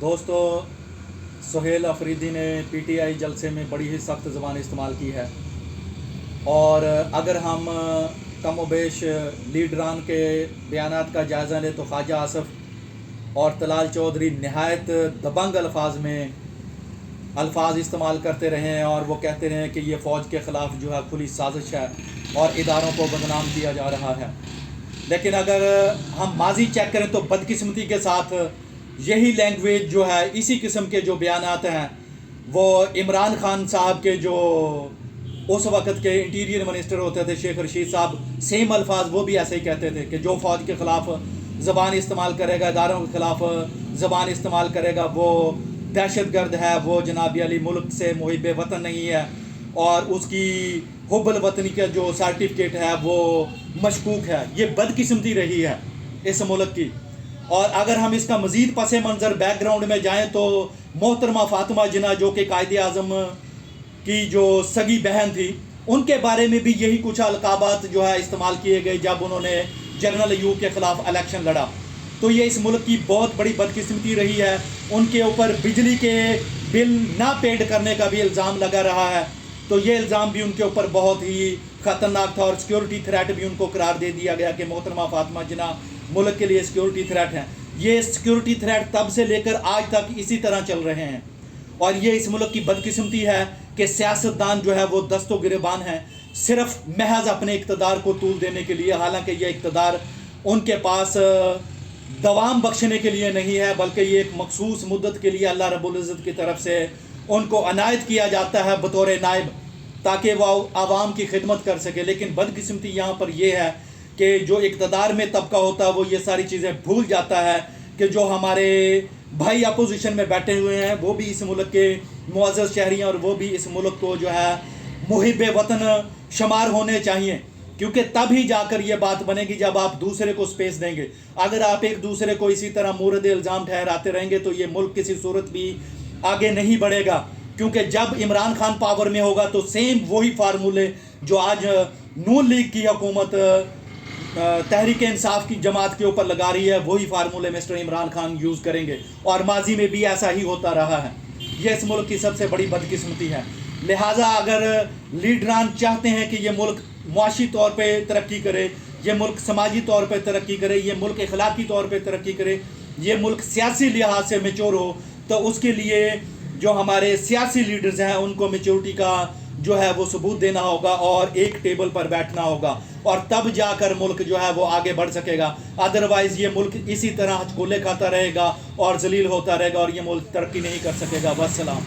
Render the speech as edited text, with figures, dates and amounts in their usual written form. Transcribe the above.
दोस्तों, सुहेल अफरीदी ने पीटीआई जलसे में बड़ी ही सख्त ज़बान इस्तेमाल की है। और अगर हम कमोबेश लीडरान के बयानात का जायज़ा लें तो ख्वाजा आसफ़ और तलाल चौधरी नहायत दबंग अल्फाज इस्तेमाल करते रहे हैं और वो कहते रहे कि ये फ़ौज के ख़िलाफ़ जो है खुली साजिश है और इदारों को बदनाम किया जा रहा है। लेकिन अगर हम माजी चेक करें तो बदकिस्मती के साथ यही लैंग्वेज जो है, इसी किस्म के जो बयानात हैं, वो इमरान खान साहब के जो उस वक़्त के इंटीरियर मिनिस्टर होते थे शेख रशीद साहब, सेम अल्फाज वो भी ऐसे ही कहते थे कि जो फ़ौज के ख़िलाफ़ ज़बान इस्तेमाल करेगा, इदारों के ख़िलाफ़ ज़बान इस्तेमाल करेगा, वो दहशतगर्द है, वो जनाब अली मुल्क से मुहिब वतन नहीं है और उसकी हुब्बुल वतनी का जो सर्टिफिकेट है वो मशकूक है। ये बदकिस्मती रही है इस मुल्क की। और अगर हम इसका मज़ीद पस मंज़र बैकग्राउंड में जाएँ तो मोहतरमा फ़ातिमा जिन्ना जो कि कायदे आज़म की जो सगी बहन थी, उनके बारे में भी यही कुछ अलकाबात जो है इस्तेमाल किए गए जब उन्होंने जनरल अयूब के ख़िलाफ़ इलेक्शन लड़ा। तो ये इस मुल्क की बहुत बड़ी बदकिस्मती रही है। उनके ऊपर बिजली के बिल ना पेड करने का भी इल्ज़ाम लगा रहा है, तो ये इल्ज़ाम भी उनके ऊपर बहुत ही ख़तरनाक था और सिक्योरिटी थ्रेट भी उनको करार दे दिया गया कि मोहतरमा फ़ातिमा जिन्ना मुल्क के लिए सिक्योरिटी थ्रेट हैं। ये सिक्योरिटी थ्रेट तब से लेकर आज तक इसी तरह चल रहे हैं और ये इस मुल्क की बदकिस्मती है कि सियासतदान जो है वो दस्तो गिरेबान है सिर्फ महज अपने इक़्तिदार को तूल देने के लिए। हालांकि ये इक़्तिदार उनके पास दवाम बख्शने के लिए नहीं है, बल्कि ये एक मखसूस मुद्दत के लिए अल्लाह रब्बुल इज़्ज़त की तरफ से उनको अनायत किया जाता है बतौर नायब, ताकि वह आवाम की खिदमत कर सके। लेकिन बदकिस्मती यहाँ पर यह है कि जो इक़्तिदार में तबका होता है वो ये सारी चीज़ें भूल जाता है कि जो हमारे भाई अपोजिशन में बैठे हुए हैं वो भी इस मुल्क के मुअज़्ज़ज़ शहरी हैं और वो भी इस मुल्क को जो है मुहिब वतन शुमार होने चाहिए, क्योंकि तब ही जाकर ये बात बनेगी जब आप दूसरे को स्पेस देंगे। अगर आप एक दूसरे को इसी तरह मूरद इल्ज़ाम ठहराते रहेंगे तो ये मुल्क किसी सूरत भी आगे नहीं बढ़ेगा, क्योंकि जब इमरान खान पावर में होगा तो सेम वही फार्मूले जो आज नून लीग की हुकूमत तहरीक इंसाफ की जमात के ऊपर लगा रही है, वही फार्मूले मिस्टर इमरान खान यूज़ करेंगे और माजी में भी ऐसा ही होता रहा है। यह इस मुल्क की सबसे बड़ी बदकिस्मती है। लिहाजा अगर लीडरान चाहते हैं कि ये मुल्क मुआशी तौर पे तरक्की करे, ये मुल्क समाजी तौर पे तरक्की करे, ये मुल्क अखलाकी तौर पे तरक्की करे, ये मुल्क सियासी लिहाज से मैच्योर हो, तो उसके लिए जो हमारे सियासी लीडर्स हैं उनको मैच्योरिटी का जो है वो सबूत देना होगा और एक टेबल पर बैठना होगा और तब जाकर मुल्क जो है वो आगे बढ़ सकेगा। अदरवाइज़ ये मुल्क इसी तरह हचकोले खाता रहेगा और जलील होता रहेगा और ये मुल्क तरक्की नहीं कर सकेगा। वस्सलाम।